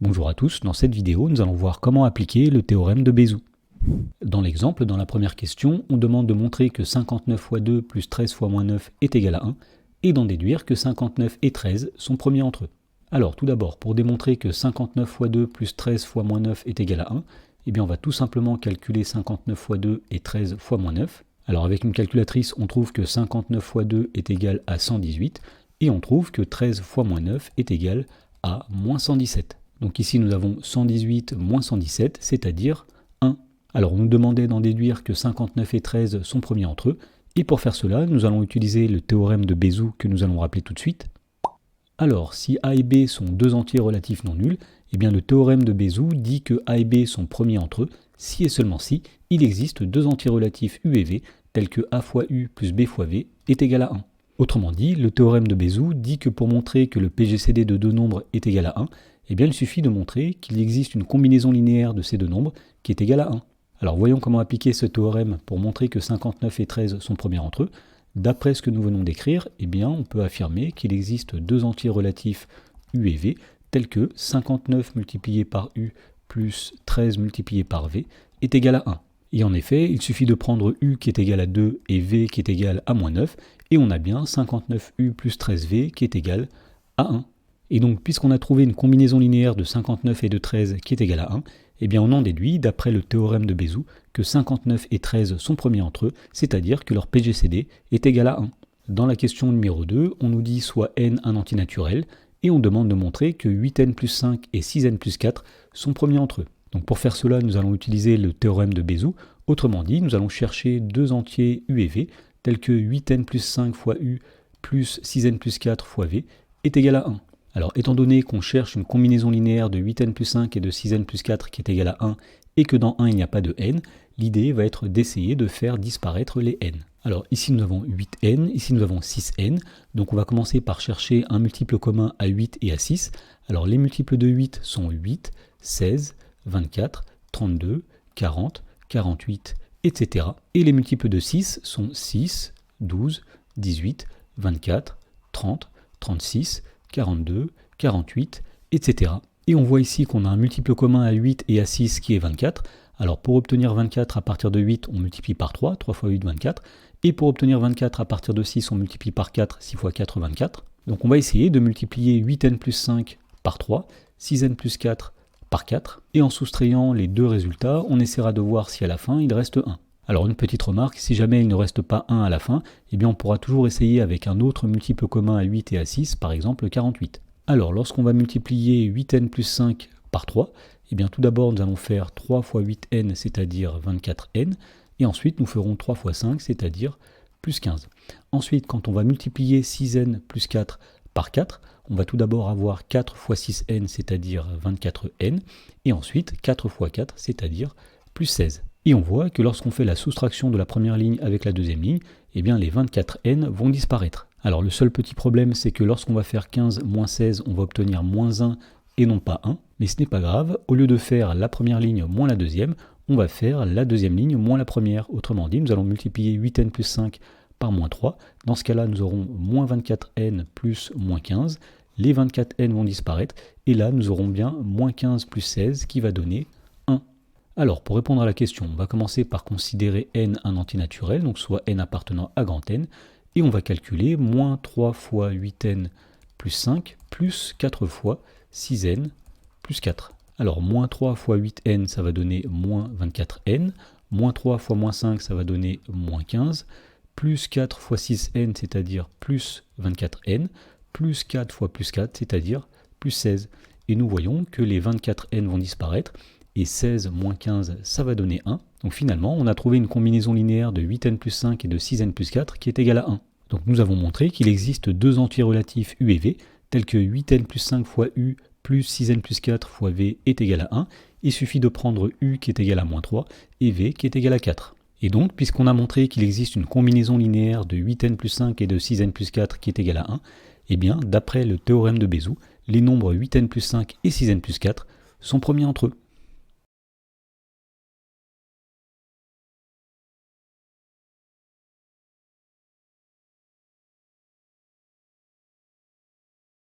Bonjour à tous, dans cette vidéo, nous allons voir comment appliquer le théorème de Bézout. Dans l'exemple, dans la première question, on demande de montrer que 59 fois 2 plus 13 fois moins 9 est égal à 1, et d'en déduire que 59 et 13 sont premiers entre eux. Alors tout d'abord, pour démontrer que 59 fois 2 plus 13 fois moins 9 est égal à 1, eh bien on va tout simplement calculer 59 fois 2 et 13 fois moins 9. Alors avec une calculatrice, on trouve que 59 fois 2 est égal à 118, et on trouve que 13 fois moins 9 est égal à moins 117. Donc ici nous avons 118 moins 117, c'est-à-dire 1. Alors on nous demandait d'en déduire que 59 et 13 sont premiers entre eux, et pour faire cela, nous allons utiliser le théorème de Bézout que nous allons rappeler tout de suite. Alors si A et B sont deux entiers relatifs non nuls, eh bien le théorème de Bézout dit que A et B sont premiers entre eux, si et seulement si il existe deux entiers relatifs U et V, tels que A fois U plus B fois V est égal à 1. Autrement dit, le théorème de Bézout dit que pour montrer que le PGCD de deux nombres est égal à 1, eh bien il suffit de montrer qu'il existe une combinaison linéaire de ces deux nombres qui est égale à 1. Alors voyons comment appliquer ce théorème pour montrer que 59 et 13 sont premiers entre eux. D'après ce que nous venons d'écrire, eh bien on peut affirmer qu'il existe deux entiers relatifs U et V, tels que 59 multiplié par U plus 13 multiplié par V est égal à 1. Et en effet, il suffit de prendre U qui est égal à 2 et V qui est égal à moins 9, et on a bien 59U plus 13V qui est égal à 1. Et donc, puisqu'on a trouvé une combinaison linéaire de 59 et de 13 qui est égale à 1, eh bien on en déduit, d'après le théorème de Bézout, que 59 et 13 sont premiers entre eux, c'est-à-dire que leur PGCD est égal à 1. Dans la question numéro 2, on nous dit soit n un entier naturel, et on demande de montrer que 8n plus 5 et 6n plus 4 sont premiers entre eux. Donc pour faire cela, nous allons utiliser le théorème de Bézout. Autrement dit, nous allons chercher deux entiers U et V, tels que 8n plus 5 fois U plus 6n plus 4 fois V est égal à 1. Alors étant donné qu'on cherche une combinaison linéaire de 8n plus 5 et de 6n plus 4 qui est égale à 1, et que dans 1 il n'y a pas de n, l'idée va être d'essayer de faire disparaître les n. Alors ici nous avons 8n, ici nous avons 6n, donc on va commencer par chercher un multiple commun à 8 et à 6. Alors les multiples de 8 sont 8, 16, 24, 32, 40, 48, etc. Et les multiples de 6 sont 6, 12, 18, 24, 30, 36, 42, 48, etc. Et on voit ici qu'on a un multiple commun à 8 et à 6 qui est 24. Alors pour obtenir 24 à partir de 8, on multiplie par 3, 3 fois 8, 24. Et pour obtenir 24 à partir de 6, on multiplie par 4, 6 fois 4, 24. Donc on va essayer de multiplier 8n plus 5 par 3, 6n plus 4 par 4. Et en soustrayant les deux résultats, on essaiera de voir si à la fin il reste 1. Alors une petite remarque, si jamais il ne reste pas 1 à la fin, eh bien on pourra toujours essayer avec un autre multiple commun à 8 et à 6, par exemple 48. Alors lorsqu'on va multiplier 8n plus 5 par 3, eh bien tout d'abord nous allons faire 3 fois 8n, c'est-à-dire 24n, et ensuite nous ferons 3 fois 5, c'est-à-dire plus 15. Ensuite, quand on va multiplier 6n plus 4 par 4, on va tout d'abord avoir 4 fois 6n, c'est-à-dire 24n, et ensuite 4 fois 4, c'est-à-dire plus 16. Et on voit que lorsqu'on fait la soustraction de la première ligne avec la deuxième ligne, eh bien les 24n vont disparaître. Alors le seul petit problème, c'est que lorsqu'on va faire 15 moins 16, on va obtenir moins 1 et non pas 1. Mais ce n'est pas grave, au lieu de faire la première ligne moins la deuxième, on va faire la deuxième ligne moins la première. Autrement dit, nous allons multiplier 8n plus 5 par moins 3. Dans ce cas-là, nous aurons moins 24n plus moins 15. Les 24n vont disparaître. Et là, nous aurons bien moins 15 plus 16 qui va donner 1. Alors, pour répondre à la question, on va commencer par considérer n un entier naturel, donc soit n appartenant à grand N, et on va calculer moins 3 fois 8n plus 5 plus 4 fois 6n plus 4. Alors, moins 3 fois 8n, ça va donner moins 24n, moins 3 fois moins 5, ça va donner moins 15, plus 4 fois 6n, c'est-à-dire plus 24n, plus 4 fois plus 4, c'est-à-dire plus 16. Et nous voyons que les 24n vont disparaître, et 16 moins 15, ça va donner 1. Donc finalement, on a trouvé une combinaison linéaire de 8n plus 5 et de 6n plus 4 qui est égale à 1. Donc nous avons montré qu'il existe deux entiers relatifs U et V, tels que 8n plus 5 fois U plus 6n plus 4 fois V est égal à 1. Il suffit de prendre U qui est égal à moins 3 et V qui est égal à 4. Et donc, puisqu'on a montré qu'il existe une combinaison linéaire de 8n plus 5 et de 6n plus 4 qui est égal à 1, eh bien, d'après le théorème de Bézout, les nombres 8n plus 5 et 6n plus 4 sont premiers entre eux.